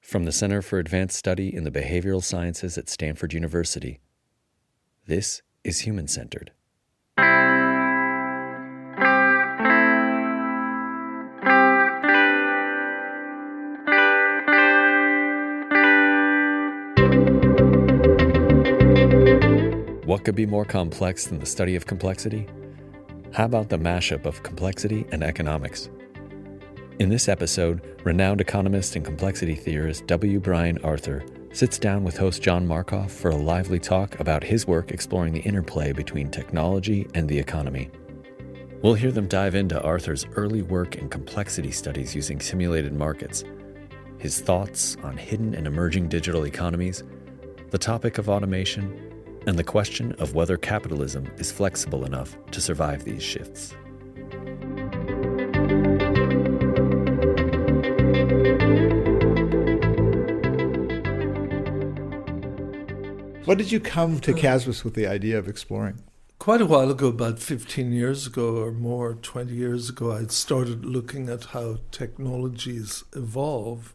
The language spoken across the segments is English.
From the Center for Advanced Study in the Behavioral Sciences at Stanford University, this is Human-Centered. What could be more complex than the study of complexity? How about the mashup of complexity and economics? In this episode, renowned economist and complexity theorist W. Brian Arthur sits down with host John Markoff for a lively talk about his work exploring the interplay between technology and the economy. We'll hear them dive into Arthur's early work in complexity studies using simulated markets, his thoughts on hidden and emerging digital economies, the topic of automation, and the question of whether capitalism is flexible enough to survive these shifts. What did you come to CASBS with the idea of exploring? Quite a while ago, about 15 years ago or more, 20 years ago, I started looking at how technologies evolve,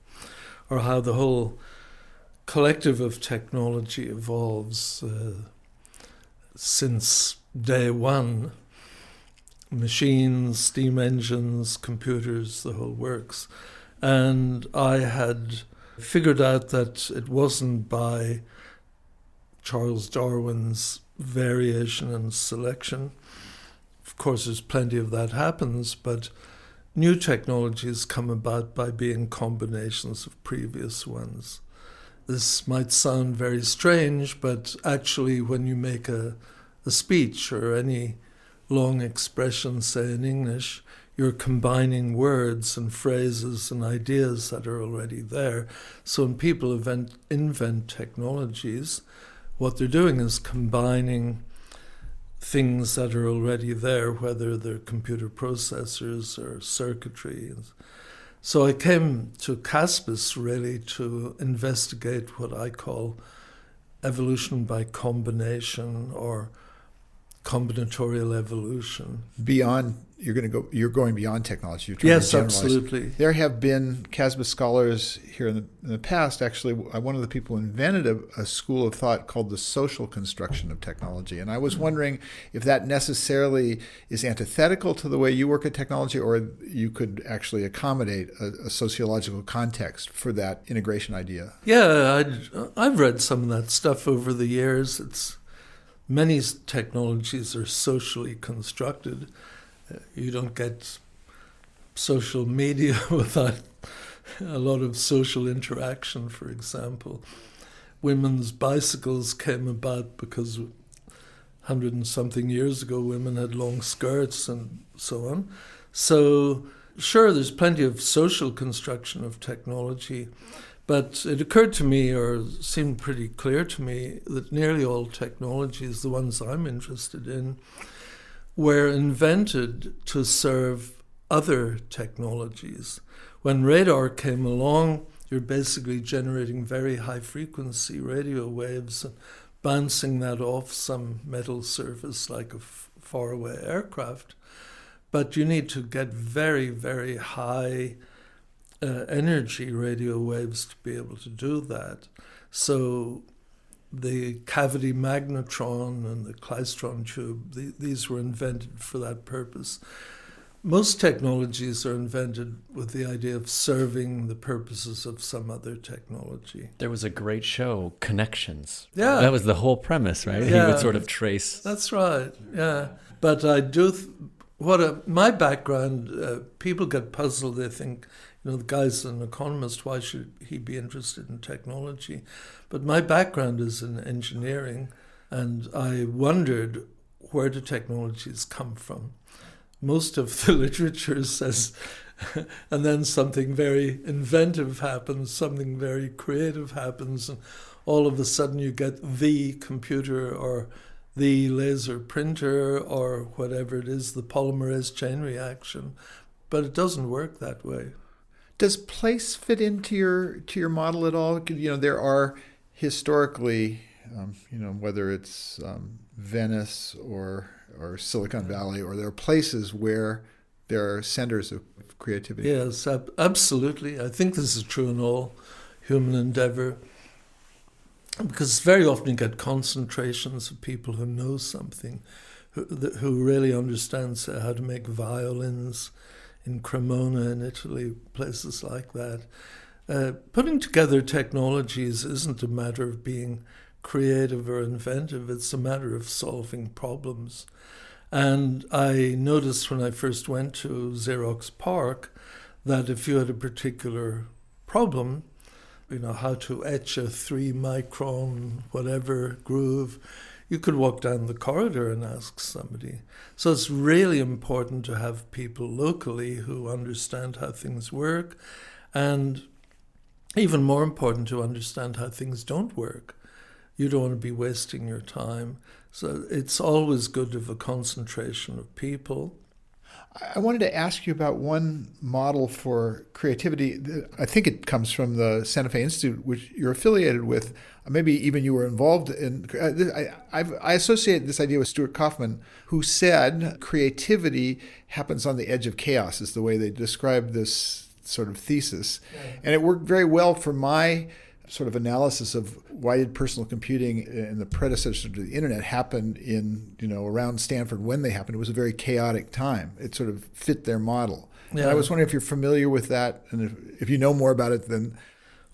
or how the whole collective of technology evolves since day one. Machines, steam engines, computers, the whole works. And I had figured out that it wasn't by Charles Darwin's variation and selection. Of course, there's plenty of that happens, but new technologies come about by being combinations of previous ones. This might sound very strange, but actually when you make a speech or any long expression, say in English, you're combining words and phrases and ideas that are already there. So when people invent technologies, what they're doing is combining things that are already there, whether they're computer processors or circuitry. So I came to CASBS really to investigate what I call evolution by combination or combinatorial evolution. You're going beyond technology. You're trying yes, to generalize. Absolutely. There have been CASBS scholars here in the past. Actually, one of the people invented a school of thought called the social construction of technology. And I was wondering if that necessarily is antithetical to the way you work at technology, or you could actually accommodate a sociological context for that integration idea. Yeah, I've read some of that stuff over the years. Many technologies are socially constructed. You don't get social media without a lot of social interaction, for example. Women's bicycles came about because 100 and something years ago, women had long skirts and so on. So, sure, there's plenty of social construction of technology, but it occurred to me, or seemed pretty clear to me, that nearly all technologies, the ones I'm interested in, were invented to serve other technologies. When radar came along, you're basically generating very high-frequency radio waves and bouncing that off some metal surface like a faraway aircraft. But you need to get very, very high energy radio waves to be able to do that. So the cavity magnetron and the klystron tube, these were invented for that purpose. Most technologies are invented with the idea of serving the purposes of some other technology. There was a great show, Connections. Yeah. That was the whole premise, right? Yeah. He would sort of trace. That's right, yeah. But I do, my background, people get puzzled, they think, the guy's an economist, why should he be interested in technology? But my background is in engineering, and I wondered, where do technologies come from? Most of the literature says, and then something very inventive happens, something very creative happens, and all of a sudden you get the computer or the laser printer or whatever it is, the polymerase chain reaction. But it doesn't work that way. Does place fit into your model at all? There are historically, whether it's Venice or Silicon Valley, or there are places where there are centers of creativity. Yes, absolutely. I think this is true in all human endeavor. Because very often you get concentrations of people who know something, who really understands how to make violins in Cremona in Italy, places like that. Putting together technologies isn't a matter of being creative or inventive, it's a matter of solving problems. And I noticed when I first went to Xerox PARC that if you had a particular problem, how to etch a 3-micron whatever groove, you could walk down the corridor and ask somebody. So it's really important to have people locally who understand how things work, and even more important to understand how things don't work. You don't want to be wasting your time. So it's always good to have a concentration of people. I wanted to ask you about one model for creativity. I think it comes from the Santa Fe Institute, which you're affiliated with. Maybe even you were involved in. I associate this idea with Stuart Kaufman, who said creativity happens on the edge of chaos, is the way they described this sort of thesis. Right. And it worked very well for my sort of analysis of why did personal computing and the predecessor to the internet happen in, around Stanford when they happened. It was a very chaotic time. It sort of fit their model. Yeah. And I was wondering if you're familiar with that, and if you know more about it than...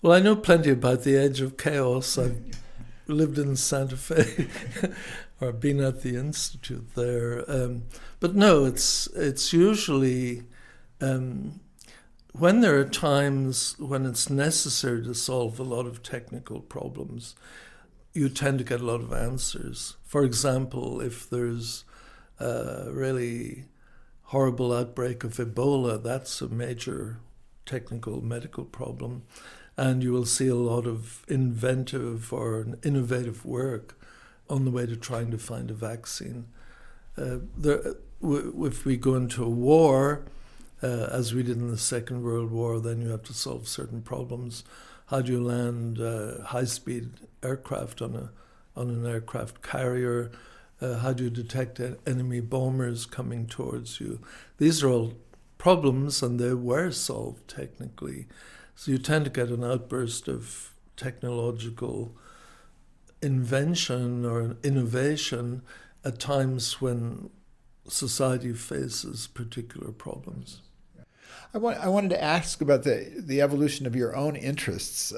Well, I know plenty about the edge of chaos. I've lived in Santa Fe or been at the Institute there. But no, it's usually... when there are times when it's necessary to solve a lot of technical problems, you tend to get a lot of answers. For example, if there's a really horrible outbreak of Ebola, that's a major technical medical problem, and you will see a lot of inventive or innovative work on the way to trying to find a vaccine. If we go into a war, as we did in the Second World War, then you have to solve certain problems. How do you land high-speed aircraft on an aircraft carrier? How do you detect enemy bombers coming towards you? These are all problems, and they were solved technically. So you tend to get an outburst of technological invention or innovation at times when society faces particular problems. I wanted to ask about the evolution of your own interests.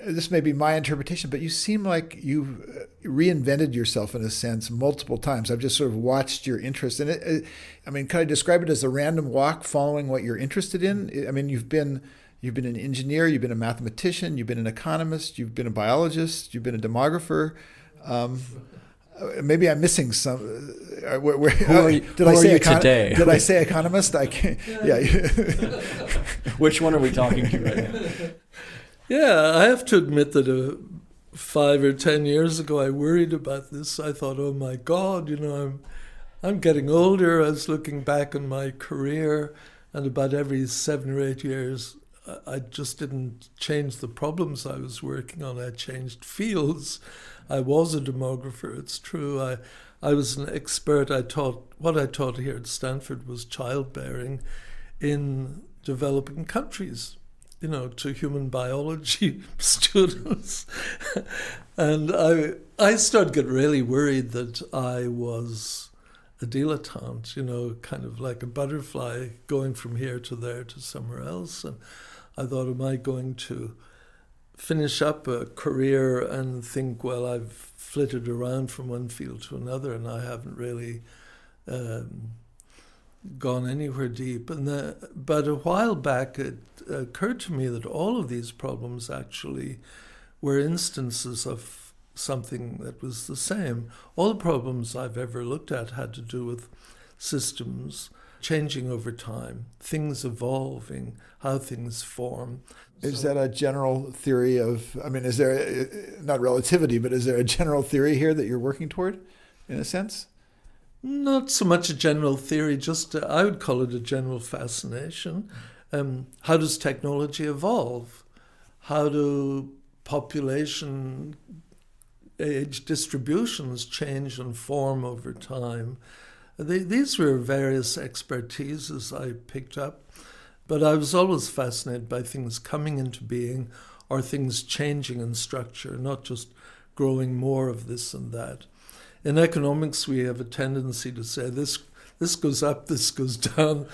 This may be my interpretation, but you seem like you've reinvented yourself in a sense multiple times. I've just sort of watched your interest in it. Can I describe it as a random walk following what you're interested in? You've been an engineer, you've been a mathematician, you've been an economist, you've been a biologist, you've been a demographer. Maybe I'm missing some. Did I say economist? I can't. Yeah. Which one are we talking to right now? Yeah, I have to admit that 5 or 10 years ago, I worried about this. I thought, oh my God, I'm getting older. I was looking back on my career, and about every 7 or 8 years, I just didn't change the problems I was working on. I changed fields. I was a demographer, it's true. I was an expert. What I taught here at Stanford was childbearing in developing countries, to human biology students. And I started to get really worried that I was a dilettante, kind of like a butterfly going from here to there to somewhere else. And I thought, am I going to finish up a career and think, well, I've flitted around from one field to another and I haven't really gone anywhere deep. But a while back, it occurred to me that all of these problems actually were instances of something that was the same. All the problems I've ever looked at had to do with systems changing over time, things evolving, how things form. Is that a general theory of, is there, not relativity, but is there a general theory here that you're working toward, in a sense? Not so much a general theory, just I would call it a general fascination. How does technology evolve? How do population age distributions change and form over time? These were various expertises I picked up, but I was always fascinated by things coming into being are things changing in structure, not just growing more of this and that. In economics, we have a tendency to say this goes up, this goes down,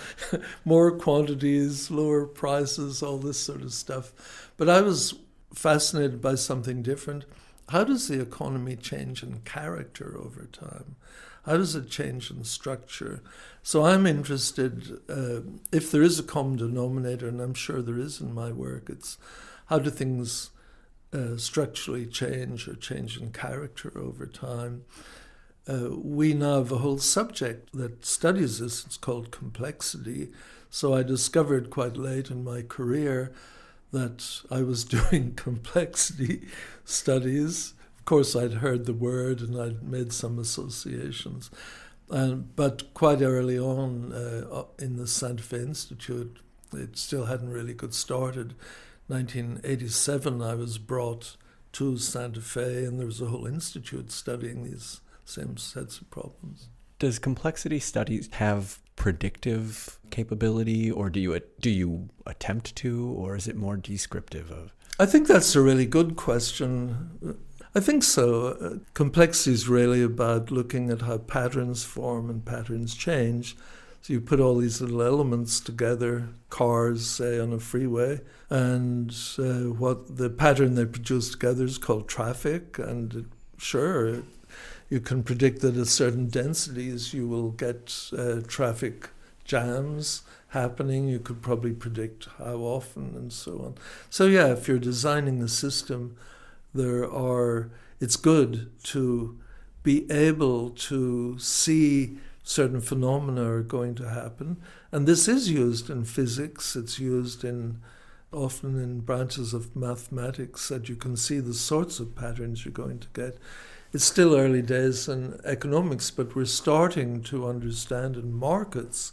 more quantities, lower prices, all this sort of stuff. But I was fascinated by something different. How does the economy change in character over time? How does it change in structure? So I'm interested, if there is a common denominator, and I'm sure there is in my work, it's how do things structurally change or change in character over time? We now have a whole subject that studies this. It's called complexity. So I discovered quite late in my career that I was doing complexity studies. Of course, I'd heard the word and I'd made some associations. But quite early on in the Santa Fe Institute, it still hadn't really got started. 1987, I was brought to Santa Fe, and there was a whole institute studying these same sets of problems. Does complexity studies have predictive capability, or do you attempt to, or is it more descriptive of? I think that's a really good question. I think so. Complexity is really about looking at how patterns form and patterns change. So you put all these little elements together, cars, say, on a freeway, and what the pattern they produce together is called traffic. And sure, you can predict that at certain densities you will get traffic jams happening. You could probably predict how often and so on. So yeah, if you're designing a system, it's good to be able to see certain phenomena are going to happen. And this is used in physics. It's used often in branches of mathematics, that you can see the sorts of patterns you're going to get. It's still early days in economics, but we're starting to understand in markets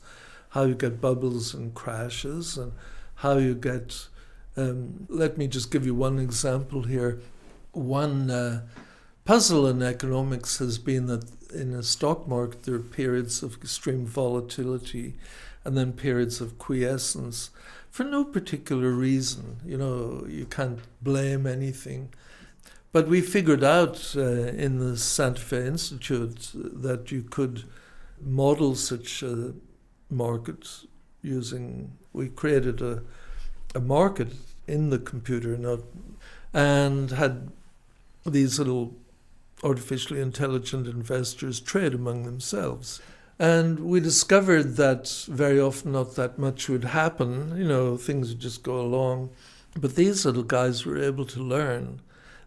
how you get bubbles and crashes and how you get... let me just give you one example here. One puzzle in economics has been that in a stock market there are periods of extreme volatility and then periods of quiescence for no particular reason. You can't blame anything. But we figured out in the Santa Fe Institute that you could model such a market we created a market in the computer and had these little artificially intelligent investors trade among themselves. And we discovered that very often not that much would happen, things would just go along. But these little guys were able to learn.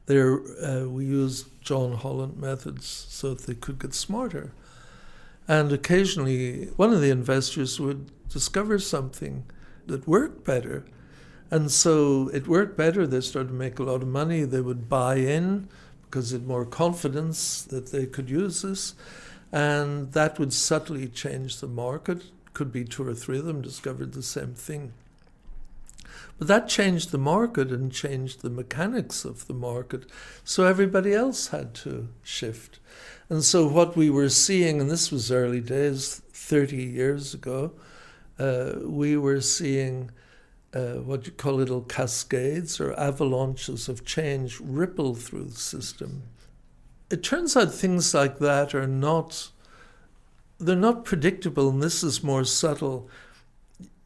We used John Holland methods so that they could get smarter. And occasionally one of the investors would discover something that worked better. And so it worked better. They started to make a lot of money. They would buy in because they had more confidence that they could use this. And that would subtly change the market. Could be 2 or 3 of them discovered the same thing. But that changed the market and changed the mechanics of the market. So everybody else had to shift. And so what we were seeing, and this was early days, 30 years ago, we were seeing what you call little cascades or avalanches of change ripple through the system. It turns out things like that they're not predictable, and this is more subtle.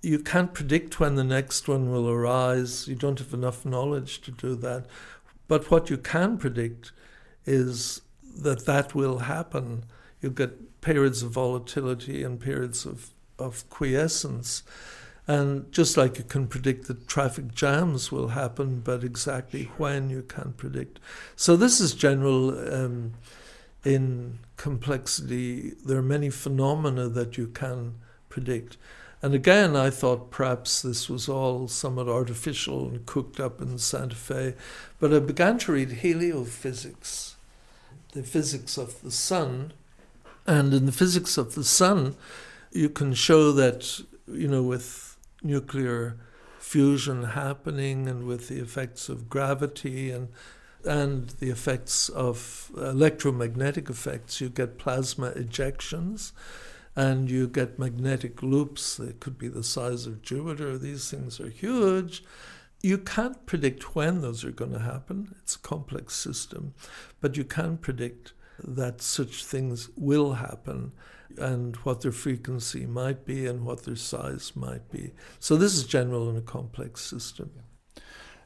You can't predict when the next one will arise. You don't have enough knowledge to do that. But what you can predict is that will happen. You'll get periods of volatility and periods of quiescence. And just like you can predict that traffic jams will happen, but exactly when you can't predict. So this is general in complexity. There are many phenomena that you can predict. And again, I thought perhaps this was all somewhat artificial and cooked up in Santa Fe. But I began to read heliophysics, the physics of the sun. And in the physics of the sun, you can show that, with nuclear fusion happening and with the effects of gravity and the effects of electromagnetic effects, you get plasma ejections and you get magnetic loops. They could be the size of Jupiter. These things are huge. You can't predict when those are going to happen. It's a complex system, but you can predict that such things will happen and what their frequency might be and what their size might be. So this is general in a complex system.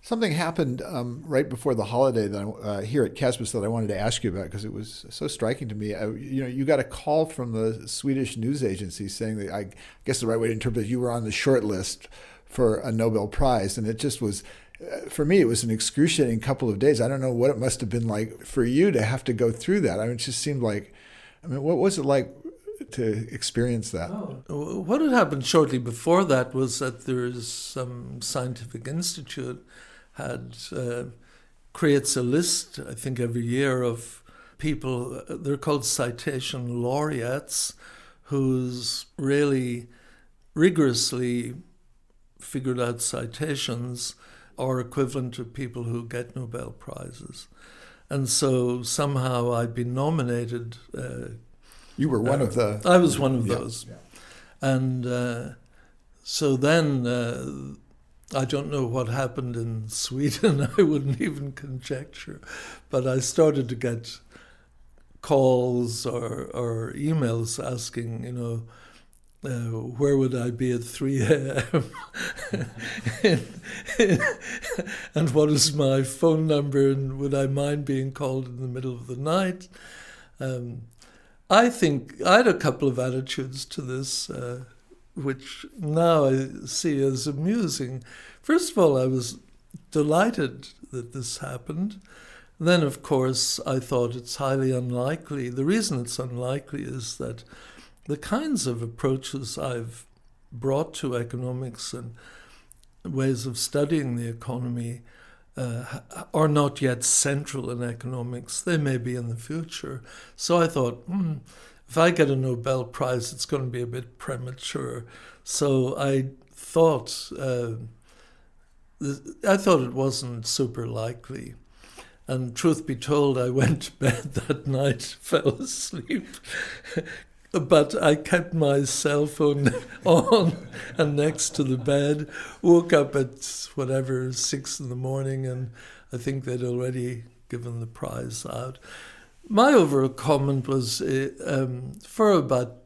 Something happened right before the holiday that here at CASBS that I wanted to ask you about because it was so striking to me. You got a call from the Swedish news agency saying that, I guess the right way to interpret it, you were on the short list for a Nobel Prize, and it just was, for me, it was an excruciating couple of days. I don't know what it must have been like for you to have to go through that. I mean, it just seemed like, what was it like to experience that? Oh. What had happened shortly before that was that there's some scientific institute creates a list, I think every year, of people, they're called citation laureates, who's really rigorously figured out citations are equivalent to people who get Nobel Prizes. And so somehow I'd been nominated. You were one of the... I was one of those. Yeah. And so then... I don't know what happened in Sweden. I wouldn't even conjecture. But I started to get calls or emails asking, where would I be at 3 a.m. and what is my phone number, and would I mind being called in the middle of the night? I think I had a couple of attitudes to this, which now I see as amusing. First of all, I was delighted that this happened. Then, of course, I thought it's highly unlikely. The reason it's unlikely is that the kinds of approaches I've brought to economics and ways of studying the economy are not yet central in economics. They may be in the future. So I thought, if I get a Nobel Prize, it's going to be a bit premature. So I thought it wasn't super likely. And truth be told, I went to bed that night, fell asleep. But I kept my cell phone on and next to the bed, woke up at 6 a.m, and I think they'd already given the prize out. My overall comment was, for about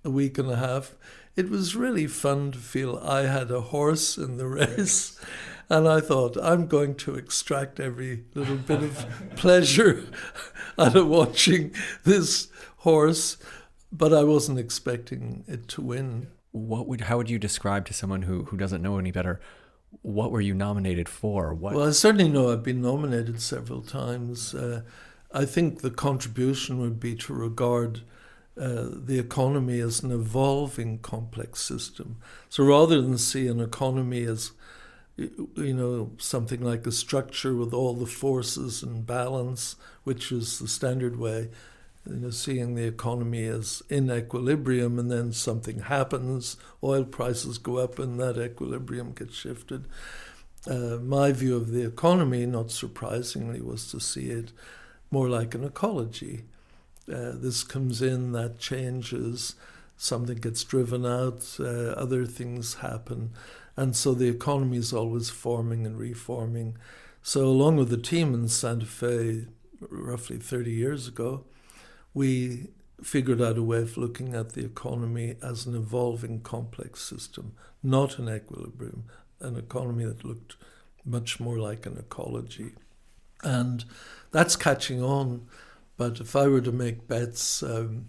a week and a half, it was really fun to feel I had a horse in the race. And I thought, I'm going to extract every little bit of pleasure out of watching this horse. But I wasn't expecting it to win. How would you describe to someone who doesn't know any better, what were you nominated for? Well, I certainly know I've been nominated several times. I think the contribution would be to regard the economy as an evolving complex system. So rather than see an economy as, something like a structure with all the forces in balance, which is the standard way, seeing the economy as in equilibrium, and then something happens, oil prices go up and that equilibrium gets shifted. My view of the economy, not surprisingly, was to see it more like an ecology. This comes in, that changes, something gets driven out, other things happen. And so the economy is always forming and reforming. So along with the team in Santa Fe, roughly 30 years ago, we figured out a way of looking at the economy as an evolving complex system, not an equilibrium, an economy that looked much more like an ecology. And that's catching on. But if I were to make bets, the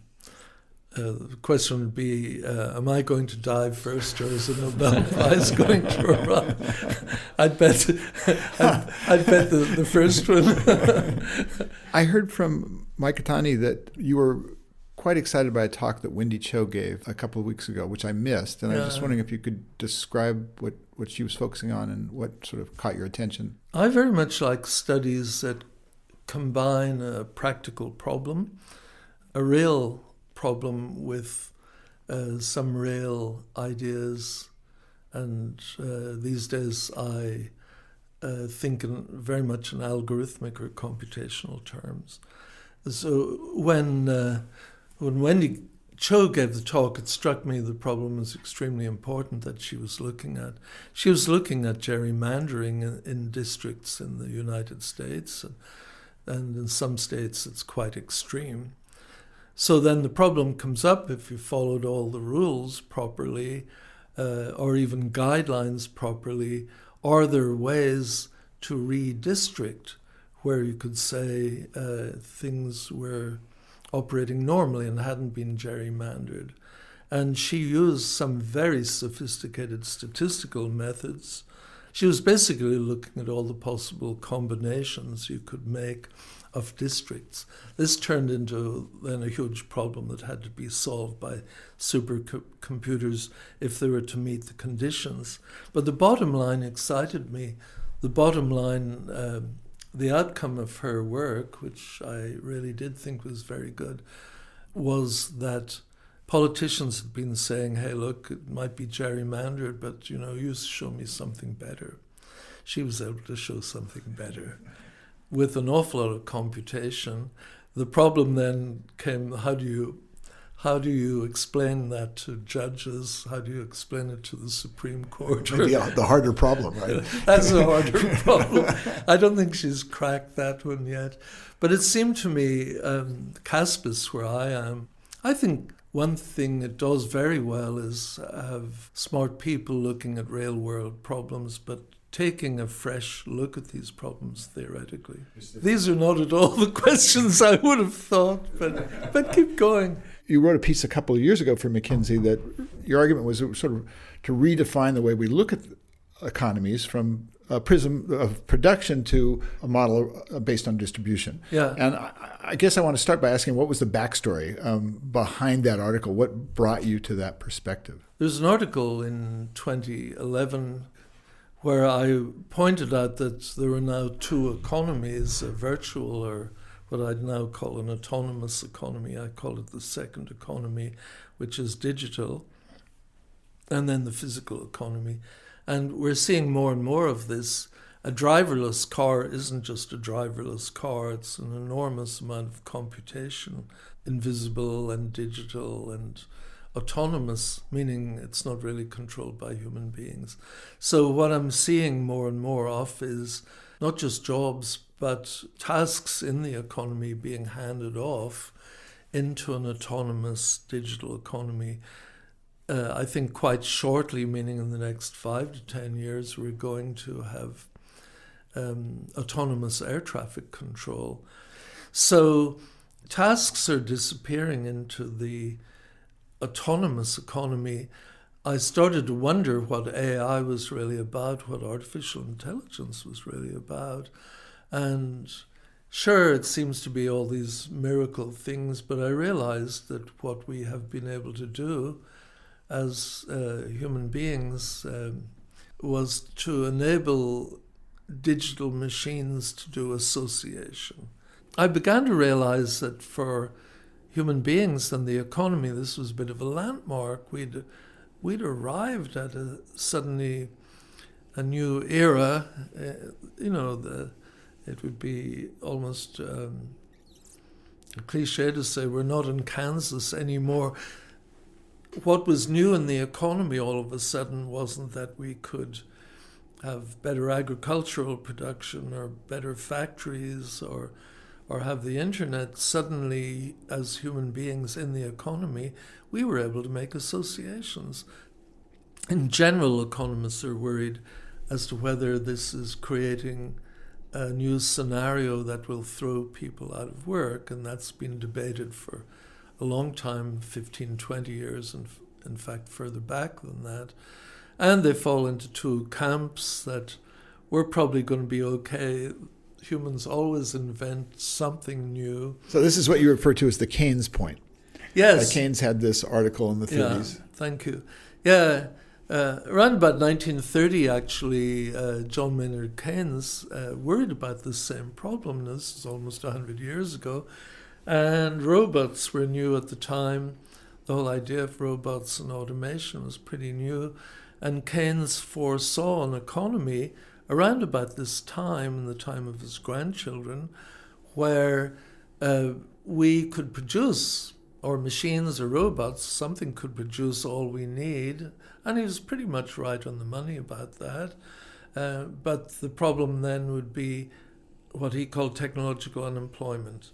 question would be, am I going to die first, or is the Nobel Prize going to arrive? I'd bet the first one. I heard from Mike Gaetani that you were quite excited by a talk that Wendy Cho gave a couple of weeks ago, which I missed. And I was just wondering if you could describe what she was focusing on and what sort of caught your attention. I very much like studies that combine a practical problem, a real problem with some real ideas. And these days I think in very much in algorithmic or computational terms. So when Wendy Cho gave the talk, it struck me the problem was extremely important that she was looking at. She was looking at gerrymandering in districts in the United States, and in some states it's quite extreme. So then the problem comes up if you followed all the rules properly, or even guidelines properly. Are there ways to redistrict where you could say things were operating normally and hadn't been gerrymandered? And she used some very sophisticated statistical methods. She was basically looking at all the possible combinations you could make of districts. This turned into then a huge problem that had to be solved by supercomputers if they were to meet the conditions. But the bottom line excited me. The bottom line, the outcome of her work, which I really did think was very good, was that politicians had been saying, hey, look, it might be gerrymandered, but, you show me something better. She was able to show something better with an awful lot of computation. The problem then came, how do you explain that to judges? How do you explain it to the Supreme Court? Maybe the harder problem, right? That's a harder problem. I don't think she's cracked that one yet. But it seemed to me, CASBS, where I am, I think one thing it does very well is have smart people looking at real-world problems, but taking a fresh look at these problems theoretically. These are not at all the questions I would have thought, but keep going. You wrote a piece a couple of years ago for McKinsey that your argument was sort of to redefine the way we look at economies from a prism of production to a model based on distribution. Yeah. And I guess I want to start by asking, what was the backstory behind that article? What brought you to that perspective? There's an article in 2011 where I pointed out that there are now two economies, a virtual, or what I'd now call an autonomous economy. I call it the second economy, which is digital, and then the physical economy. And we're seeing more and more of this. A driverless car isn't just a driverless car, it's an enormous amount of computation, invisible and digital and autonomous, meaning it's not really controlled by human beings. So what I'm seeing more and more of is not just jobs, but tasks in the economy being handed off into an autonomous digital economy. I think quite shortly, meaning in the next 5 to 10 years, we're going to have autonomous air traffic control. So tasks are disappearing into the autonomous economy. I started to wonder what AI was really about, what artificial intelligence was really about. And sure, it seems to be all these miracle things, but I realized that what we have been able to do as human beings was to enable digital machines to do association. I began to realize that for human beings and the economy, this was a bit of a landmark. We'd arrived at suddenly a new era. It would be almost a cliche to say we're not in Kansas anymore. What was new in the economy all of a sudden wasn't that we could have better agricultural production or better factories or have the internet. Suddenly, as human beings in the economy, we were able to make associations. In general, economists are worried as to whether this is creating a new scenario that will throw people out of work, and that's been debated for a long time, 15, 20 years, and in fact further back than that. And they fall into two camps that we're probably going to be okay. Humans always invent something new. So this is what you refer to as the Keynes point. Yes. Keynes had this article in the 30s. Yeah, thank you. Yeah, around about 1930, actually, John Maynard Keynes worried about this same problem. This is almost 100 years ago. And robots were new at the time. The whole idea of robots and automation was pretty new. And Keynes foresaw an economy around about this time, in the time of his grandchildren, where we could produce or machines or robots, something could produce all we need. And he was pretty much right on the money about that. But the problem then would be what he called technological unemployment.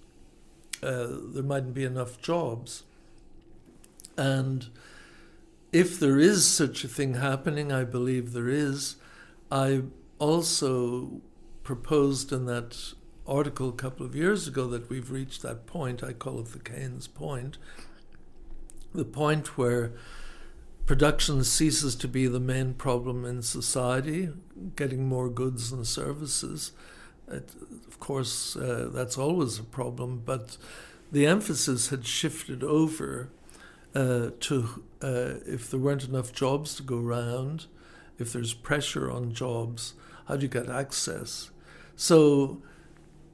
There mightn't be enough jobs. And if there is such a thing happening, I believe there is, I also proposed in that article a couple of years ago that we've reached that point. I call it the Keynes point. The point where production ceases to be the main problem in society, getting more goods and services. Of course, that's always a problem, but the emphasis had shifted over to if there weren't enough jobs to go around, if there's pressure on jobs, how do you get access? So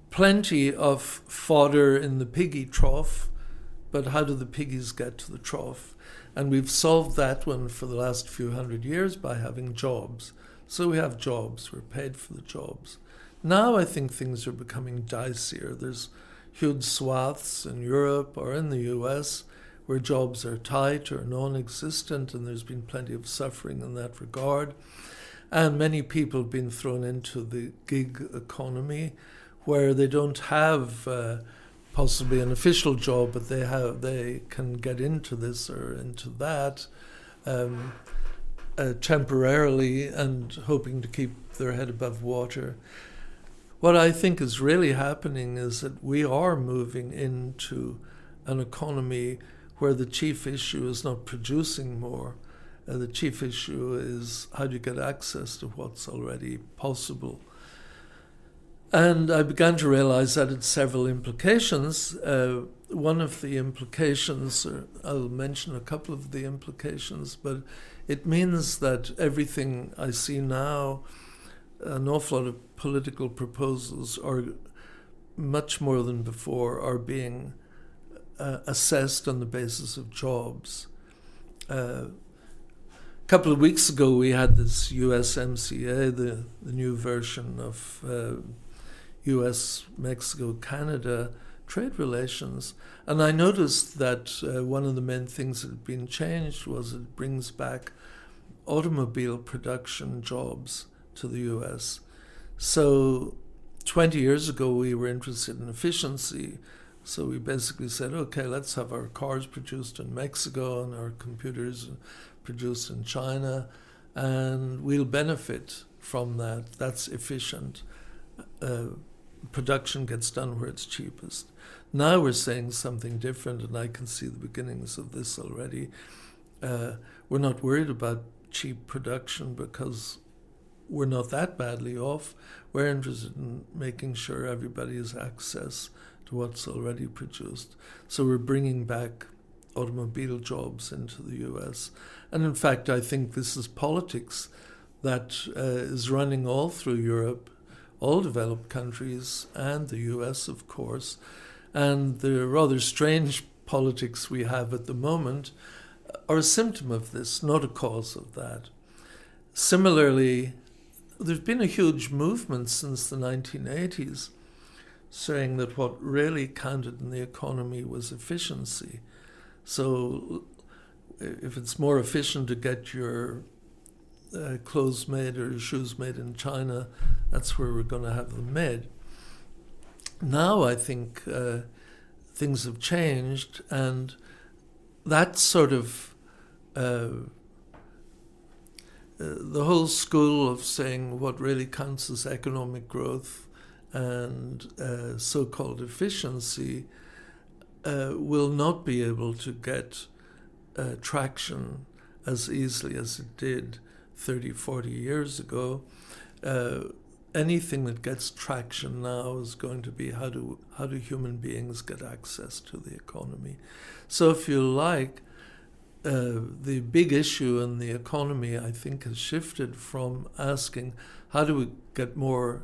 plenty of fodder in the piggy trough, but how do the piggies get to the trough? And we've solved that one for the last few hundred years by having jobs. So we have jobs, we're paid for the jobs. Now I think things are becoming dicier. There's huge swaths in Europe or in the US where jobs are tight or non-existent, and there's been plenty of suffering in that regard. And many people have been thrown into the gig economy where they don't have possibly an official job, but they can get into this or into that temporarily and hoping to keep their head above water. What I think is really happening is that we are moving into an economy where the chief issue is not producing more. The chief issue is how do you get access to what's already possible. And I began to realize that had several implications. One of the implications, or I'll mention a couple of the implications, but it means that everything I see now, an awful lot of political proposals are much more than before are being assessed on the basis of jobs. A couple of weeks ago we had this USMCA, the new version of US, Mexico, Canada trade relations. And I noticed that one of the main things that had been changed was it brings back automobile production jobs to the US. So 20 years ago we were interested in efficiency. So we basically said, okay, let's have our cars produced in Mexico and our computers produced in China, and we'll benefit from that. That's efficient. Production gets done where it's cheapest. Now we're saying something different, and I can see the beginnings of this already. We're not worried about cheap production because we're not that badly off. We're interested in making sure everybody has access to what's already produced. So we're bringing back automobile jobs into the US. And in fact, I think this is politics that is running all through Europe, all developed countries, and the US, of course. And the rather strange politics we have at the moment are a symptom of this, not a cause of that. Similarly, there's been a huge movement since the 1980s saying that what really counted in the economy was efficiency. So if it's more efficient to get your clothes made or shoes made in China, that's where we're going to have them made. Now I think things have changed, and that sort of the whole school of saying what really counts as economic growth and so-called efficiency will not be able to get traction as easily as it did 30, 40 years ago. Anything that gets traction now is going to be how do human beings get access to the economy. So if you like, the big issue in the economy, I think, has shifted from asking how do we get more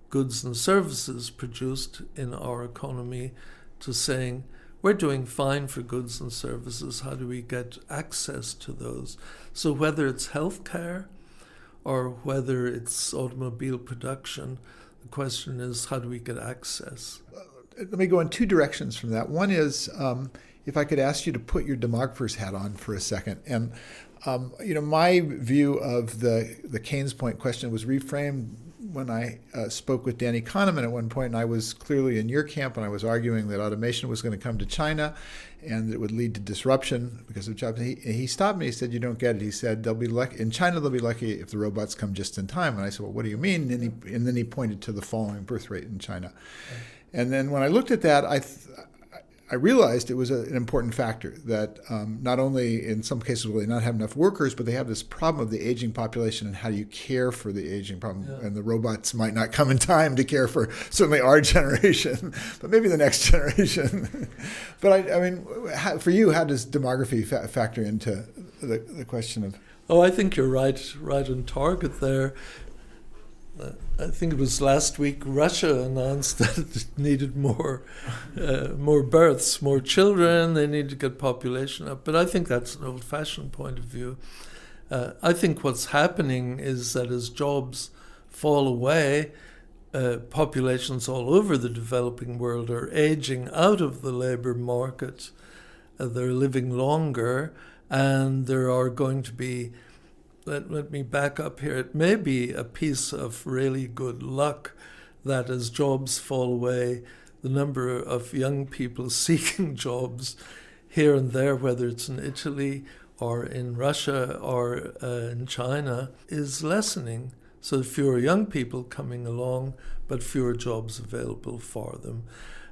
goods and services produced in our economy to saying we're doing fine for goods and services, how do we get access to those? So whether it's healthcare or whether it's automobile production, the question is how do we get access? let me go in two directions from that. One is if I could ask you to put your demographer's hat on for a second. And, my view of the Keynes point question was reframed when I spoke with Danny Kahneman at one point, and I was clearly in your camp, and I was arguing that automation was going to come to China and it would lead to disruption because of jobs. And he stopped me. He said, "You don't get it." He said, "They'll be lucky in China. They'll be lucky if the robots come just in time." And I said, "Well, what do you mean?" And then he pointed to the falling birth rate in China. Okay. And then when I looked at that, I realized it was an important factor that not only in some cases will they not have enough workers, but they have this problem of the aging population and how do you care for the aging problem. Yeah. And the robots might not come in time to care for certainly our generation, but maybe the next generation. But I mean, for you, how does demography factor into the question of? Oh, I think you're right on target there. I think it was last week Russia announced that it needed more births, more children. They need to get population up. But I think that's an old-fashioned point of view. I think what's happening is that as jobs fall away, populations all over the developing world are aging out of the labor market. They're living longer, and there are going to be Let me back up here. It may be a piece of really good luck that as jobs fall away, the number of young people seeking jobs here and there, whether it's in Italy or in Russia or in China, is lessening. So fewer young people coming along, but fewer jobs available for them.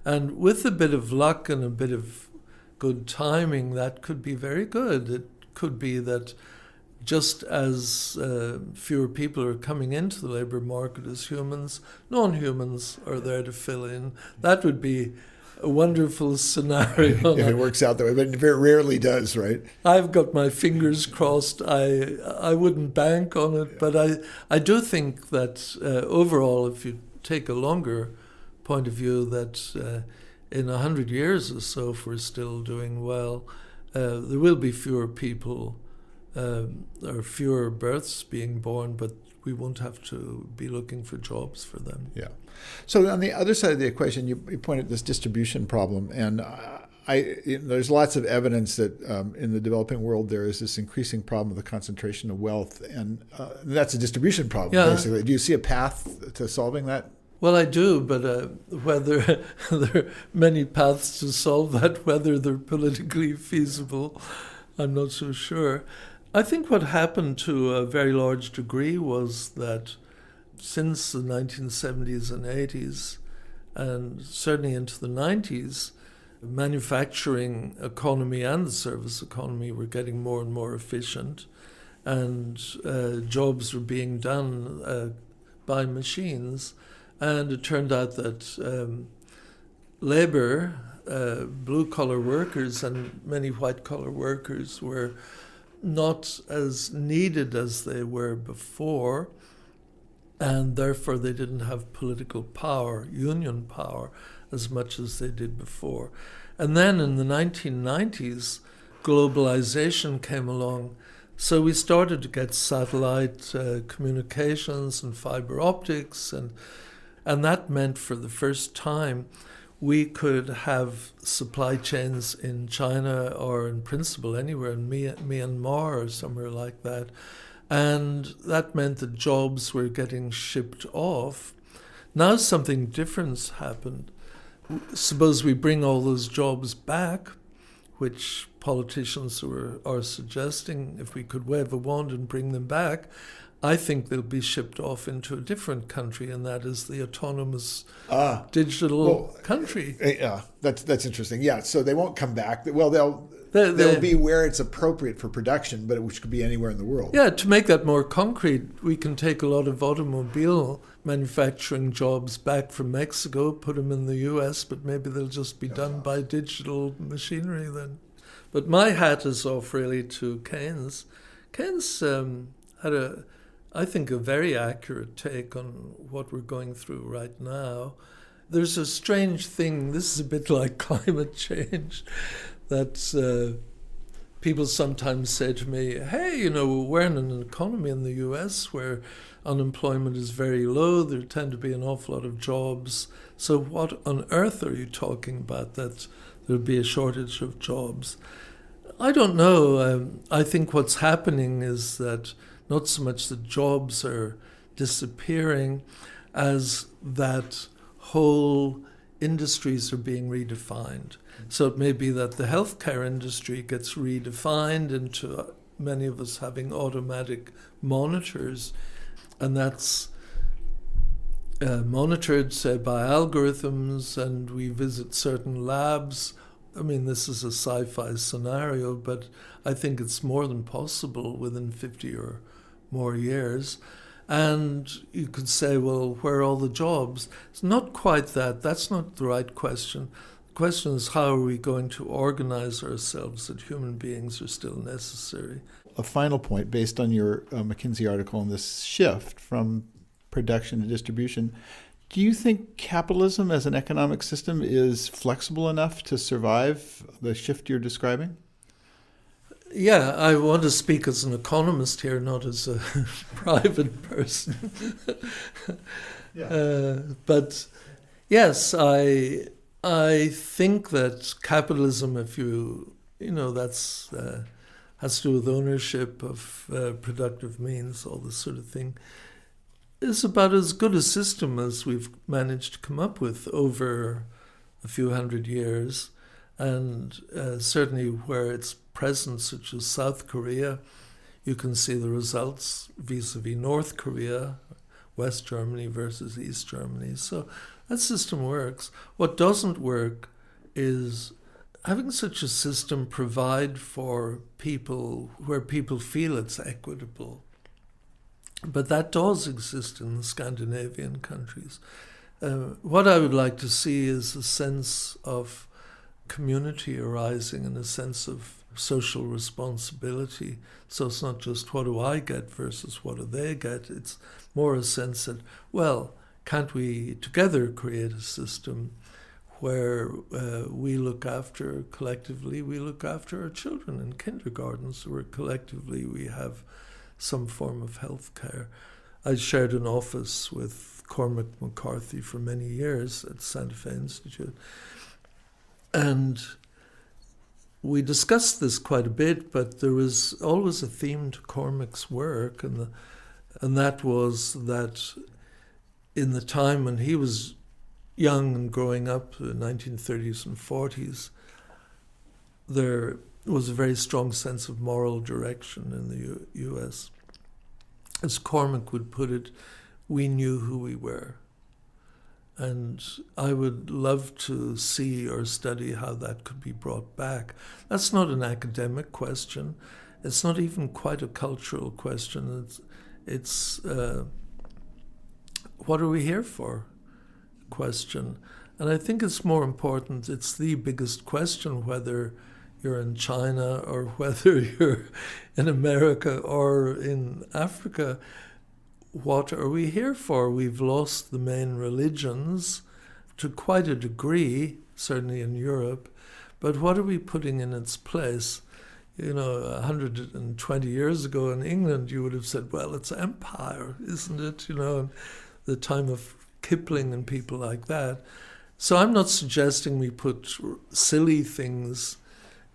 And with a bit of luck and a bit of good timing, that could be very good. It could be that just as fewer people are coming into the labor market as humans, non-humans are there to fill in. That would be a wonderful scenario. If it works out that way, but it very rarely does, right? I've got my fingers crossed. I wouldn't bank on it, but I do think that overall, if you take a longer point of view, that in 100 years or so, if we're still doing well, there will be fewer people or fewer births being born, but we won't have to be looking for jobs for them. Yeah. So on the other side of the equation, you pointed this distribution problem, and there's lots of evidence that in the developing world there is this increasing problem of the concentration of wealth, and that's a distribution problem, basically. Do you see a path to solving that? Well, I do, but whether there are many paths to solve that, whether they're politically feasible, I'm not so sure. I think what happened to a very large degree was that since the 1970s and 80s, and certainly into the 90s, the manufacturing economy and the service economy were getting more and more efficient, and jobs were being done by machines. And it turned out that labor, blue-collar workers and many white-collar workers were not as needed as they were before, and therefore they didn't have political power, union power, as much as they did before. And then in the 1990s, globalization came along, so we started to get satellite communications and fiber optics, and that meant for the first time we could have supply chains in China or in principle anywhere in Myanmar or somewhere like that. And that meant that jobs were getting shipped off. Now something different happened. Suppose we bring all those jobs back, which politicians are suggesting, if we could wave a wand and bring them back, I think they'll be shipped off into a different country, and that is the autonomous digital country. Yeah, that's interesting. Yeah, so they won't come back. Well, they'll be where it's appropriate for production, but which could be anywhere in the world. Yeah, to make that more concrete, we can take a lot of automobile manufacturing jobs back from Mexico, put them in the U.S., but maybe they'll just be done by digital machinery then. But my hat is off really to Keynes. Keynes had I think, a very accurate take on what we're going through right now. There's a strange thing, this is a bit like climate change, that people sometimes say to me, hey, we're in an economy in the US where unemployment is very low. There tend to be an awful lot of jobs. So what on earth are you talking about that there'll be a shortage of jobs? I don't know. I think what's happening is that not so much the jobs are disappearing as that whole industries are being redefined. So it may be that the healthcare industry gets redefined into many of us having automatic monitors, and that's monitored, say, by algorithms, and we visit certain labs. I mean, this is a sci-fi scenario, but I think it's more than possible within 50 or more years. And you could say, well, where are all the jobs? It's not quite that. That's not the right question. The question is, how are we going to organize ourselves that human beings are still necessary? A final point, based on your McKinsey article on this shift from production to distribution, do you think capitalism as an economic system is flexible enough to survive the shift you're describing? Yeah, I want to speak as an economist here, not as a private person. But yes, I think that capitalism, if that's has to do with ownership of productive means, all this sort of thing, is about as good a system as we've managed to come up with over a few hundred years. And certainly where it's present, such as South Korea, you can see the results vis-a-vis North Korea, West Germany versus East Germany. So that system works. What doesn't work is having such a system provide for people where people feel it's equitable. But that does exist in the Scandinavian countries. What I would like to see is a sense of community arising and a sense of social responsibility. So it's not just what do I get versus what do they get. It's more a sense that, well, can't we together create a system where we look after our children in kindergartens, where collectively we have some form of health care. I shared an office with Cormac McCarthy for many years at Santa Fe Institute. And we discussed this quite a bit, but there was always a theme to Cormac's work, and that was that in the time when he was young and growing up, the 1930s and 40s, there was a very strong sense of moral direction in the U.S. As Cormac would put it, we knew who we were. And I would love to see or study how that could be brought back. That's not an academic question. It's not even quite a cultural question. It's what are we here for question. And I think it's more important, it's the biggest question, whether you're in China or whether you're in America or in Africa. What are we here for? We've lost the main religions to quite a degree, certainly in Europe, but what are we putting in its place? 120 years ago in England, you would have said, well, it's empire, isn't it? In the time of Kipling and people like that. So I'm not suggesting we put silly things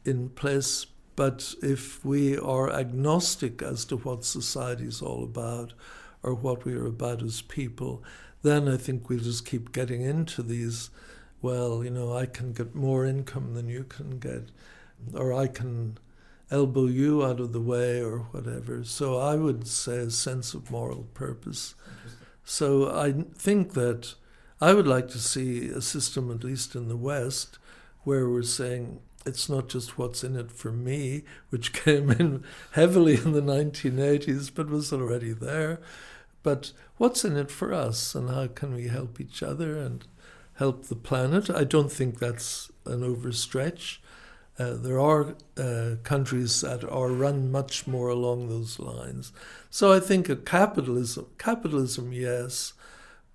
in place, but if we are agnostic as to what society is all about, or what we are about as people, then I think we'll just keep getting into these, well, I can get more income than you can get, or I can elbow you out of the way, or whatever. So I would say a sense of moral purpose. So I think that I would like to see a system, at least in the West, where we're saying it's not just what's in it for me, which came in heavily in the 1980s, but was already there, but what's in it for us, and how can we help each other and help the planet? I don't think that's an overstretch. There are countries that are run much more along those lines. So I think capitalism, yes,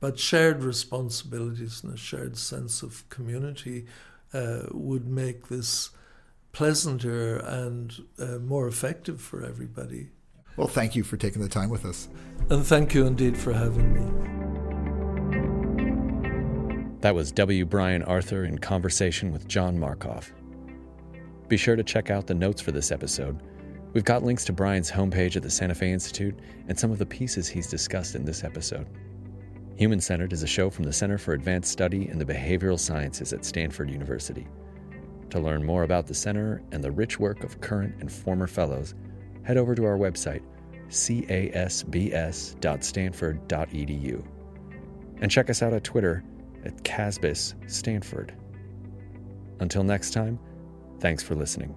but shared responsibilities and a shared sense of community would make this pleasanter and more effective for everybody. Well, thank you for taking the time with us. And thank you indeed for having me. That was W. Brian Arthur in conversation with John Markoff. Be sure to check out the notes for this episode. We've got links to Brian's homepage at the Santa Fe Institute and some of the pieces he's discussed in this episode. Human Centered is a show from the Center for Advanced Study in the Behavioral Sciences at Stanford University. To learn more about the center and the rich work of current and former fellows, head over to our website, casbs.stanford.edu. And check us out at Twitter at CASBS Stanford. Until next time, thanks for listening.